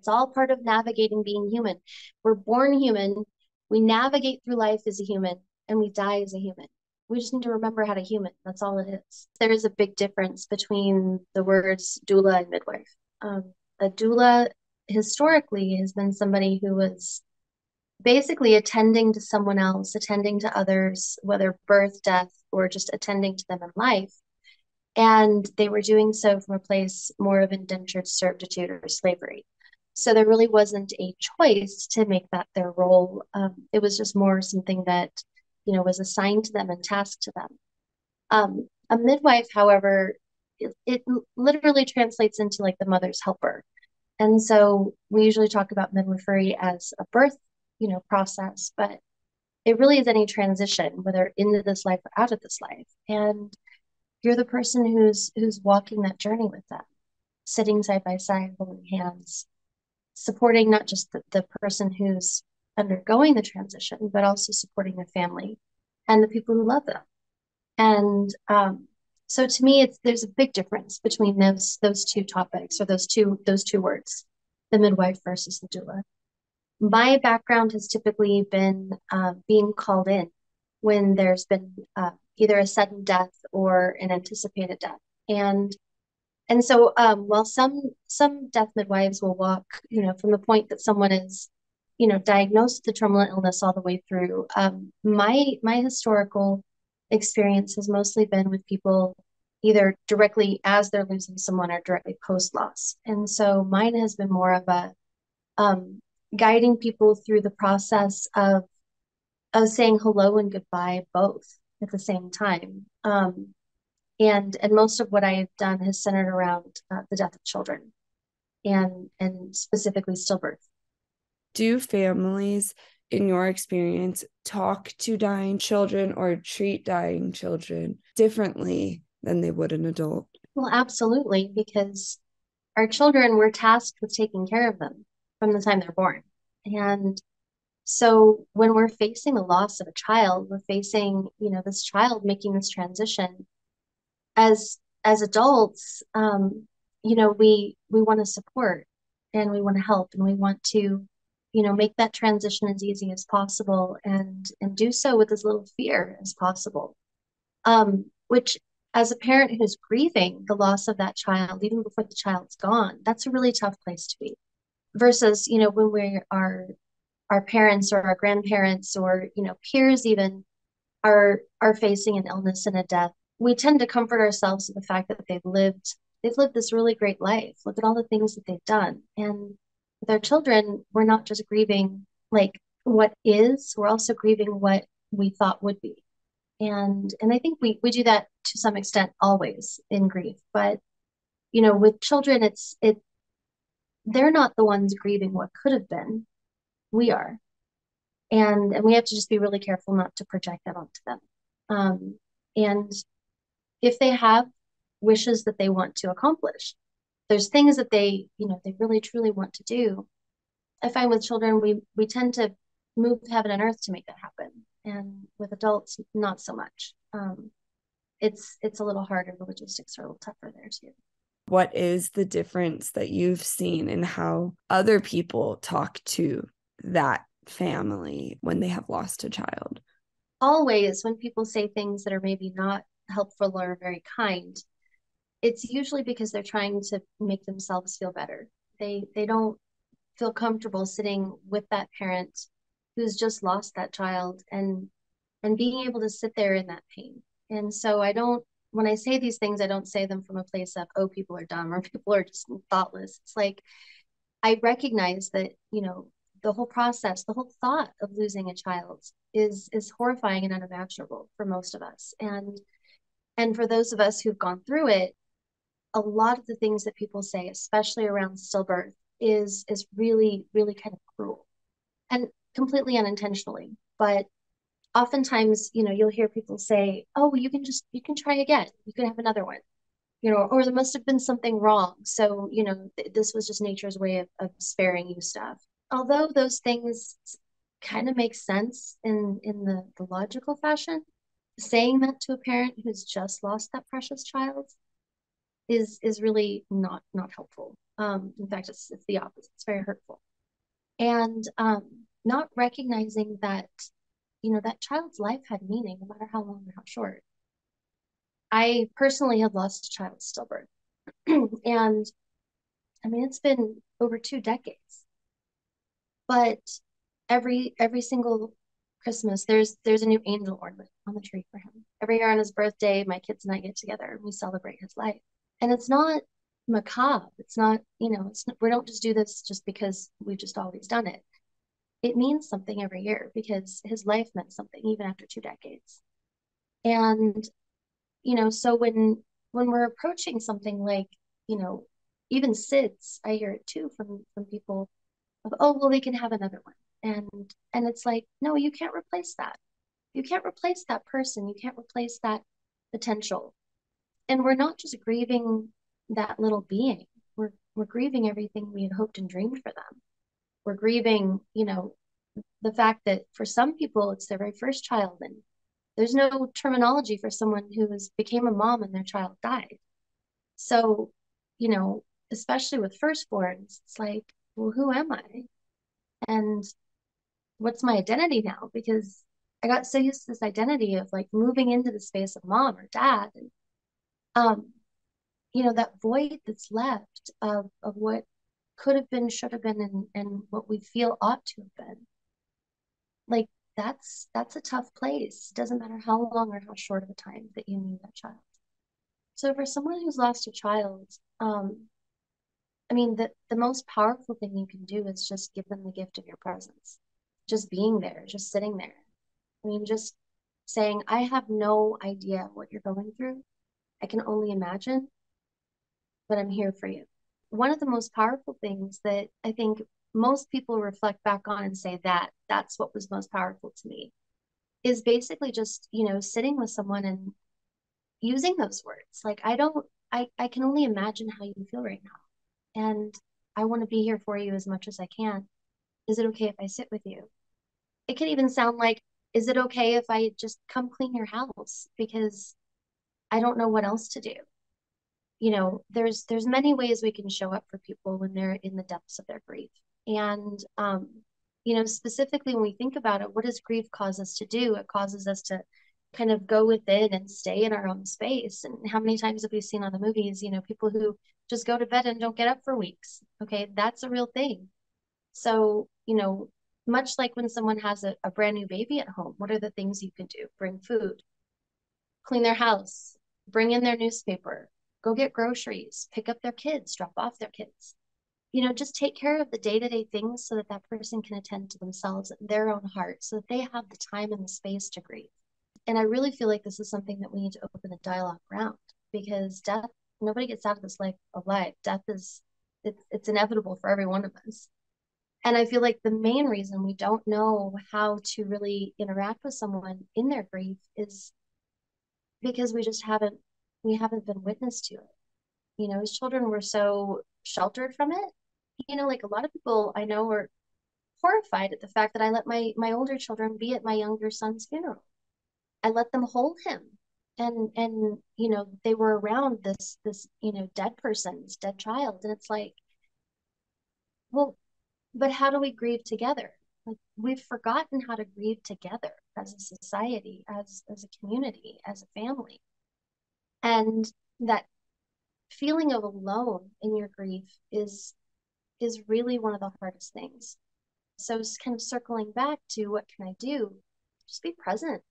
It's all part of navigating being human. We're born human, we navigate through life as a human, and we die as a human. We just need to remember how to human. That's all it is. There is a big difference between the words doula and midwife. A doula historically has been somebody who was basically attending to someone else, attending to others, whether birth, death, or just attending to them in life. And they were doing so from a place more of indentured servitude or slavery. So there really wasn't a choice to make that their role. It was just more something that, was assigned to them and tasked to them. A midwife, however, it literally translates into like the mother's helper. And so we usually talk about midwifery as a birth, process, but it really is any transition, whether into this life or out of this life. And you're the person who's walking that journey with them, sitting side by side, holding hands, supporting not just the person who's undergoing the transition, but also supporting the family and the people who love them. And so to me, there's a big difference between those two topics, or those two words, the midwife versus the doula. My background has typically been being called in when there's been either a sudden death or an anticipated death. And so while some death midwives will walk, from the point that someone is, diagnosed with the terminal illness all the way through, my historical experience has mostly been with people either directly as they're losing someone or directly post loss. And so mine has been more of a guiding people through the process of saying hello and goodbye both at the same time. And most of what I have done has centered around the death of children and specifically stillbirth. Do families, in your experience, talk to dying children or treat dying children differently than they would an adult? Well, absolutely, because our children, we're tasked with taking care of them from the time they're born. And so when we're facing the loss of a child, we're facing, this child making this transition. As adults, we want to support and we want to help and we want to, make that transition as easy as possible and do so with as little fear as possible. Which as a parent who's grieving the loss of that child, even before the child's gone, that's a really tough place to be. Versus, when we are our parents or our grandparents or, peers even are facing an illness and a death, we tend to comfort ourselves with the fact that they've lived this really great life. Look at all the things that they've done. And with our children, we're not just grieving like what is, we're also grieving what we thought would be. And I think we do that to some extent always in grief. But, with children, they're not the ones grieving what could have been. We are. And we have to just be really careful not to project that onto them. And if they have wishes that they want to accomplish, there's things that they really truly want to do. I find with children, we tend to move heaven and earth to make that happen. And with adults, not so much. It's a little harder. The logistics are a little tougher there too. What is the difference that you've seen in how other people talk to that family when they have lost a child? Always, when people say things that are maybe not helpful or very kind, it's usually because they're trying to make themselves feel better. They don't feel comfortable sitting with that parent who's just lost that child and being able to sit there in that pain. And so when I say these things, I don't say them from a place of, oh, people are dumb or people are just thoughtless. It's like, I recognize that, the whole process, the whole thought of losing a child is horrifying and unimaginable for most of us. And for those of us who've gone through it, a lot of the things that people say, especially around stillbirth, is really, really kind of cruel and completely unintentionally. But oftentimes, you'll hear people say, oh, you can try again. You can have another one, or there must have been something wrong. So, this was just nature's way of sparing you stuff. Although those things kind of make sense in the logical fashion, saying that to a parent who's just lost that precious child is really not helpful. In fact, it's the opposite. It's very hurtful. And not recognizing that, that child's life had meaning, no matter how long or how short. I personally have lost a child stillbirth. And I mean, it's been over 2 decades. But every single Christmas, there's a new angel ornament on the tree for him. Every year on his birthday, my kids and I get together and we celebrate his life. And it's not macabre. It's not, we don't just do this just because we've just always done it. It means something every year because his life meant something even after 2 decades. And, so when we're approaching something like, even SIDS, I hear it too from people of, oh, well, they can have another one. And it's like, no, you can't replace that. You can't replace that person. You can't replace that potential. And we're not just grieving that little being. We're grieving everything we had hoped and dreamed for them. We're grieving, the fact that for some people it's their very first child, and there's no terminology for someone who became a mom and their child died. So, especially with firstborns, it's like, well, who am I? And what's my identity now? Because I got so used to this identity of like moving into the space of mom or dad. And, that void that's left of what could have been, should have been, and what we feel ought to have been. Like that's a tough place. It doesn't matter how long or how short of a time that you knew that child. So for someone who's lost a child, I mean, the most powerful thing you can do is just give them the gift of your presence. Just being there, just sitting there. I mean, just saying, I have no idea what you're going through. I can only imagine, but I'm here for you. One of the most powerful things that I think most people reflect back on and say that that's what was most powerful to me is basically just, sitting with someone and using those words. Like, I can only imagine how you feel right now. And I want to be here for you as much as I can. Is it okay if I sit with you? It could even sound like, is it okay if I just come clean your house? Because I don't know what else to do. There's many ways we can show up for people when they're in the depths of their grief. And, specifically when we think about it, what does grief cause us to do? It causes us to kind of go within and stay in our own space. And how many times have we seen on the movies, people who just go to bed and don't get up for weeks? Okay, that's a real thing. So, much like when someone has a brand new baby at home, what are the things you can do? Bring food, clean their house, bring in their newspaper, go get groceries, pick up their kids, drop off their kids. Just take care of the day-to-day things so that that person can attend to themselves and their own heart so that they have the time and the space to grieve. And I really feel like this is something that we need to open a dialogue around, because death, nobody gets out of this life alive. Death it's inevitable for every one of us. And I feel like the main reason we don't know how to really interact with someone in their grief is because we haven't been witness to it. As children, we're so sheltered from it. Like a lot of people I know are horrified at the fact that I let my older children be at my younger son's funeral. I let them hold him. And they were around this dead person, this dead child. And it's like, well, but how do we grieve together? Like, we've forgotten how to grieve together as a society, as a community, as a family. And that feeling of alone in your grief is really one of the hardest things. So it's kind of circling back to what can I do? Just be present.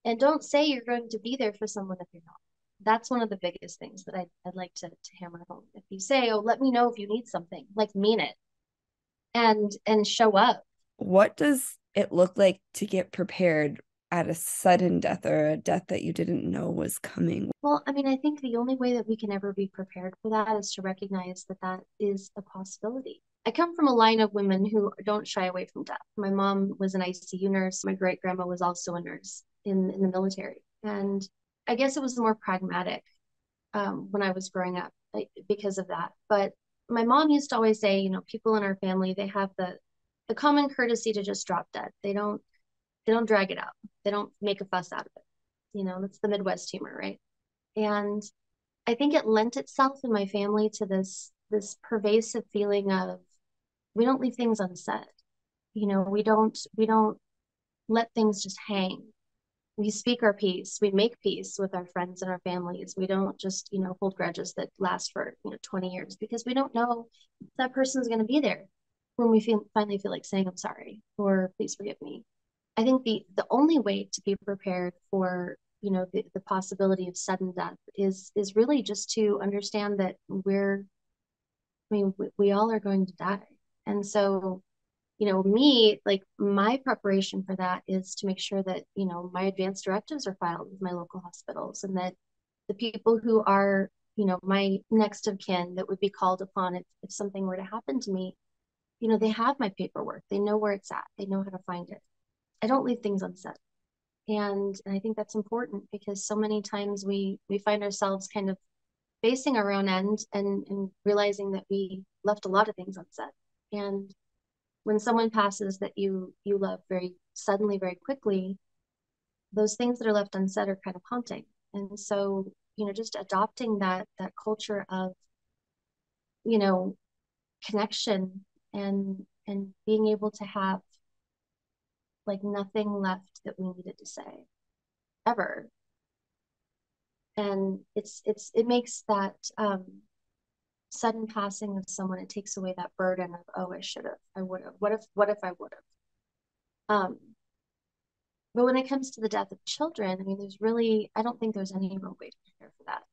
And don't say you're going to be there for someone if you're not. That's one of the biggest things that I'd like to hammer home. If you say, oh, let me know if you need something, like mean it and show up. What does it look like to get prepared at a sudden death or a death that you didn't know was coming? Well, I mean, I think the only way that we can ever be prepared for that is to recognize that that is a possibility. I come from a line of women who don't shy away from death. My mom was an ICU nurse. My great grandma was also a nurse in the military. And I guess it was more pragmatic when I was growing up because of that. But my mom used to always say, people in our family, they have the common courtesy to just drop dead. They don't drag it out. They don't make a fuss out of it. That's the Midwest humor, right? And I think it lent itself in my family to this pervasive feeling of we don't leave things unsaid. We don't let things just hang. We speak our peace. We make peace with our friends and our families. We don't just, hold grudges that last for, 20 years, because we don't know if that person's going to be there when we finally feel like saying, I'm sorry, or please forgive me. I think the only way to be prepared for, the possibility of sudden death is really just to understand that we all are going to die. And so, me, like, my preparation for that is to make sure that, my advance directives are filed with my local hospitals, and that the people who are, my next of kin that would be called upon if something were to happen to me, they have my paperwork. They know where it's at. They know how to find it. I don't leave things unsaid. And I think that's important, because so many times we find ourselves kind of facing our own end, and realizing that we left a lot of things unsaid. And when someone passes that you love very suddenly, very quickly, those things that are left unsaid are kind of haunting. And so, just adopting that culture of, you know, connection, and being able to have like nothing left that we needed to say ever. And it makes that sudden passing of someone, it takes away that burden of, oh, I should have, I would have, what if I would have. But when it comes to the death of children, I mean, I don't think there's any real way to prepare for that.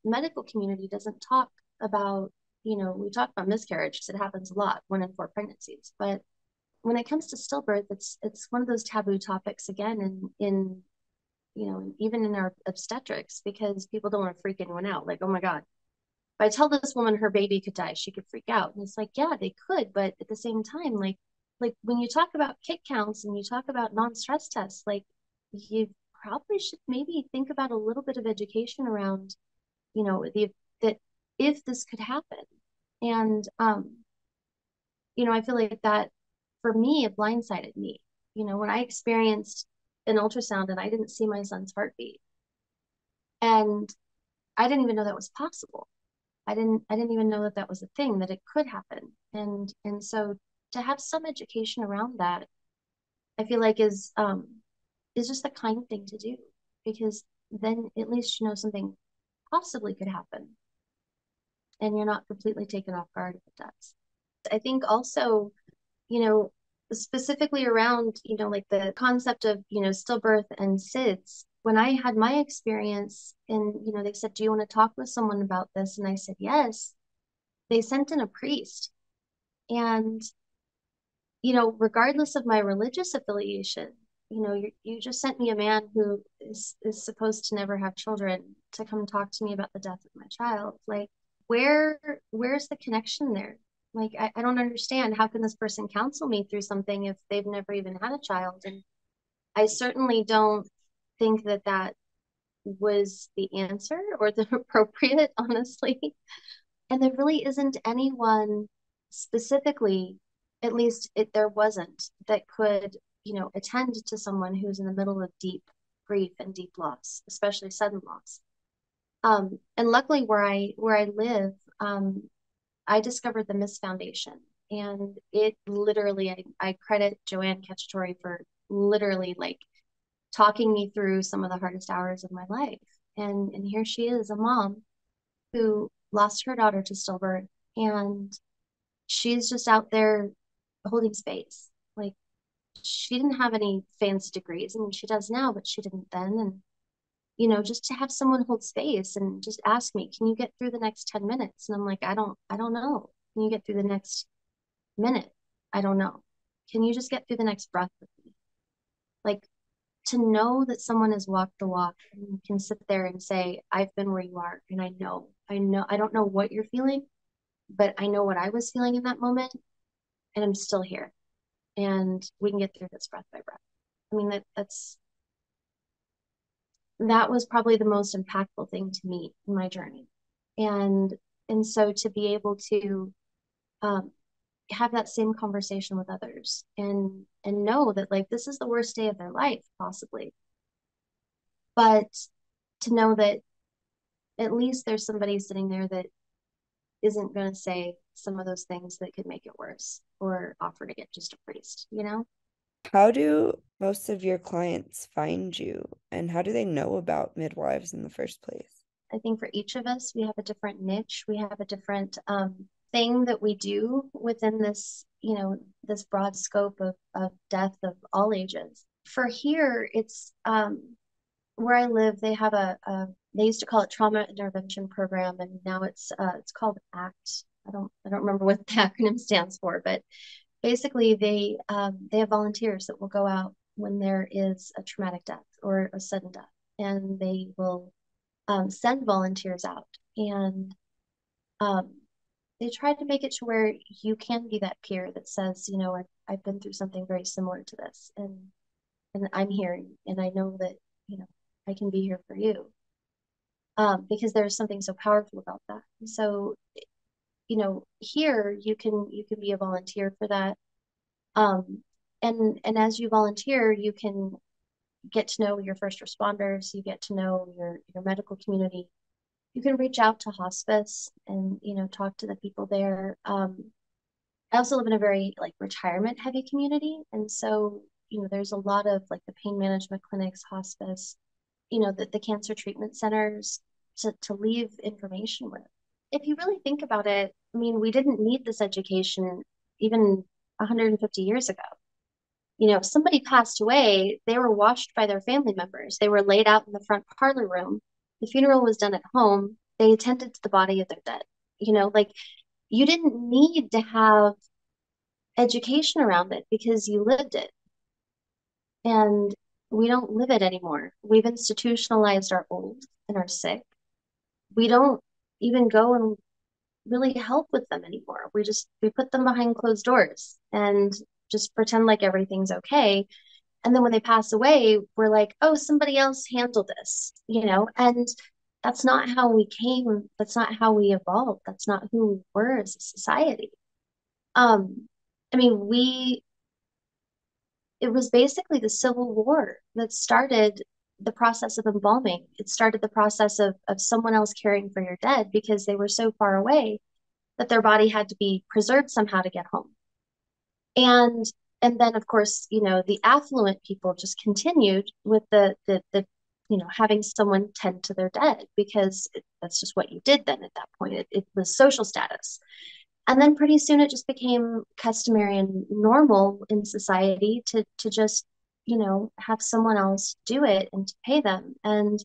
The medical community doesn't talk about, we talk about miscarriage because it happens a lot, 1 in 4 pregnancies. But when it comes to stillbirth, it's one of those taboo topics again, in even in our obstetrics, because people don't want to freak anyone out. Like, oh my God, if I tell this woman her baby could die, she could freak out. And it's like, yeah, they could, but at the same time, like when you talk about kit counts and you talk about non-stress tests, like, you probably should maybe think about a little bit of education around, that if this could happen. And I feel like that, for me, it blindsided me. When I experienced an ultrasound and I didn't see my son's heartbeat, and I didn't even know that was possible. I didn't even know that that was a thing, that it could happen. And so to have some education around that, I feel like is just the kind thing to do, because then at least something possibly could happen, and you're not completely taken off guard if it does. I think also, you know, specifically around, like the concept of, stillbirth and SIDS. When I had my experience, and, they said, do you want to talk with someone about this? And I said, yes. They sent in a priest. And, regardless of my religious affiliation, you just sent me a man who is supposed to never have children to come talk to me about the death of my child. Like, where's the connection there? Like, I don't understand. How can this person counsel me through something if they've never even had a child? And I certainly don't think that that was the answer or the appropriate, honestly. And there really isn't anyone specifically, at least there wasn't, that could, attend to someone who's in the middle of deep grief and deep loss, especially sudden loss. And luckily where I live, I discovered the Miss Foundation, and it literally, I credit Joanne Cacciatore for literally like talking me through some of the hardest hours of my life. And here she is, a mom who lost her daughter to stillbirth, and she's just out there holding space. Like, she didn't have any fancy degrees. I mean, she does now, but she didn't then. And, just to have someone hold space and just ask me, can you get through the next 10 minutes? And I'm like, I don't know. Can you get through the next minute? I don't know. Can you just get through the next breath with me? Like, to know that someone has walked the walk and can sit there and say, I've been where you are, and I know, I don't know what you're feeling, but I know what I was feeling in that moment, and I'm still here, and we can get through this breath by breath. I mean, that was probably the most impactful thing to me in my journey. And so to be able to have that same conversation with others, and know that, like, this is the worst day of their life, possibly, but to know that at least there's somebody sitting there that isn't going to say some of those things that could make it worse or offer to get just a priest, you know? How do most of your clients find you, and how do they know about midwives in the first place? I think for each of us, we have a different niche. We have a different thing that we do within this, you know, this broad scope of death of all ages. For here, it's where I live, they have they used to call it trauma intervention program, and now it's called ACT. I don't remember what the acronym stands for, but basically they have volunteers that will go out when there is a traumatic death or a sudden death, and they will send volunteers out, and um, they try to make it to where you can be that peer that says, you know, I've been through something very similar to this, and I'm here, and I know that, you know, I can be here for you, because there's something so powerful about that. So, you know, here you can be a volunteer for that, um, and as you volunteer, you can get to know your first responders, you get to know your medical community. You can reach out to hospice and, you know, talk to the people there. I also live in a very like retirement heavy community, and so, you know, there's a lot of like the pain management clinics, hospice, you know, the cancer treatment centers to leave information with. If you really think about it, I mean, we didn't need this education even 150 years ago. You know, if somebody passed away, they were washed by their family members. They were laid out in the front parlor room. The funeral was done at home. They attended to the body of their dead. You know, like you didn't need to have education around it because you lived it. And we don't live it anymore. We've institutionalized our old and our sick. We don't even go and really help with them anymore. We put them behind closed doors and just pretend like everything's okay. And then when they pass away, we're like, oh, somebody else handled this, you know? And that's not how we came. That's not how we evolved. That's not who we were as a society. Um, I mean, it was basically the Civil War that started the process of embalming. It started the process of someone else caring for your dead because they were so far away that their body had to be preserved somehow to get home. And and then of course, you know, the affluent people just continued with the you know, having someone tend to their dead because that's just what you did then at that point. It was social status. And then pretty soon it just became customary and normal in society to just, you know, have someone else do it and to pay them. And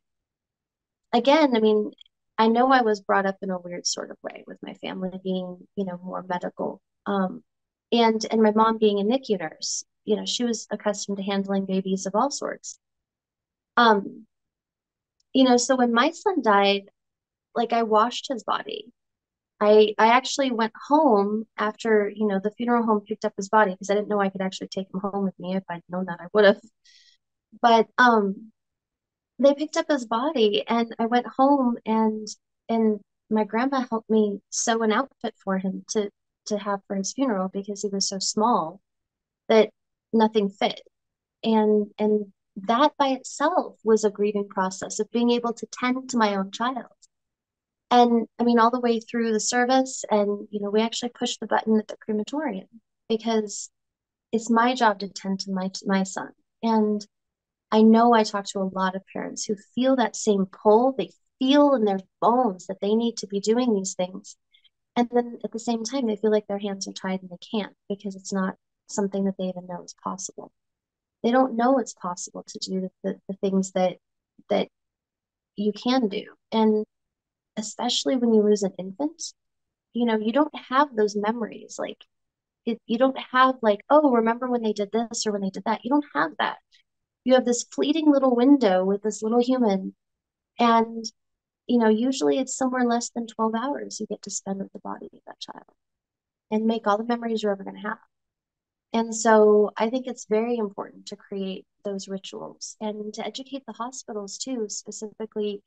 again, I mean, I know I was brought up in a weird sort of way with my family being, you know, more medical. And my mom being a NICU nurse, you know, she was accustomed to handling babies of all sorts. Um, you know, so when my son died, like I washed his body. I actually went home after, you know, the funeral home picked up his body because I didn't know I could actually take him home with me. If I'd known that, I would have. But they picked up his body and I went home and my grandma helped me sew an outfit for him to have for his funeral because he was so small that nothing fit. And that by itself was a grieving process of being able to tend to my own child. And I mean, all the way through the service, and you know, we actually pushed the button at the crematorium because it's my job to tend to my son. And I know I talk to a lot of parents who feel that same pull. They feel in their bones that they need to be doing these things. And then at the same time, they feel like their hands are tied and they can't because it's not something that they even know is possible. They don't know it's possible to do the things that you can do. And especially when you lose an infant, you know, you don't have those memories. Like you don't have like, oh, remember when they did this or when they did that. You don't have that. You have this fleeting little window with this little human. And, you know, usually it's somewhere less than 12 hours you get to spend with the body of that child and make all the memories you're ever going to have. And so I think it's very important to create those rituals and to educate the hospitals too, specifically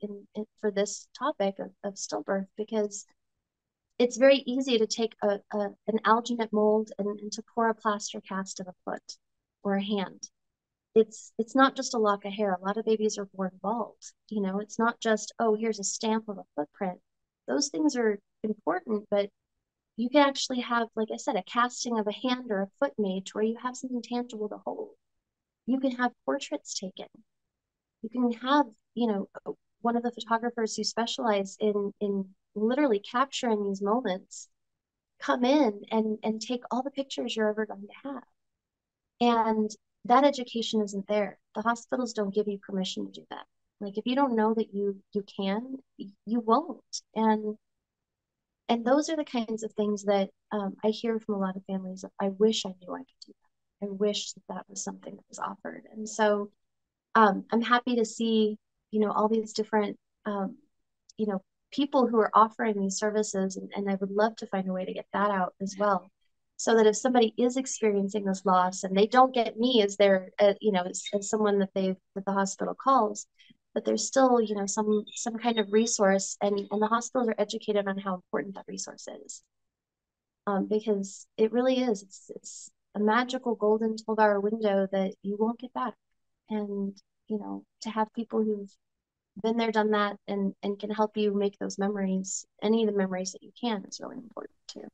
for this topic of stillbirth, because it's very easy to take an alginate mold and to pour a plaster cast of a foot or a hand. it's not just a lock of hair. A lot of babies are born bald. You know, it's not just, oh, here's a stamp of a footprint. Those things are important, but you can actually have, like I said, a casting of a hand or a foot made to where you have something tangible to hold. You can have portraits taken. You can have, you know, one of the photographers who specialize in literally capturing these moments come in and take all the pictures you're ever going to have. And that education isn't there. The hospitals don't give you permission to do that. Like if you don't know that you can, you won't. And those are the kinds of things that I hear from a lot of families. I wish I knew I could do that. I wish that that was something that was offered. And so I'm happy to see, you know, all these different, you know, people who are offering these services, and I would love to find a way to get that out as well, so that if somebody is experiencing this loss and they don't get me as their, you know, as someone that the hospital calls, but there's still, you know, some kind of resource, and the hospitals are educated on how important that resource is, because it really is. It's a magical golden 12-hour window that you won't get back, and you know, to have people who've been there, done that, and can help you make those memories, any of the memories that you can, is really important too.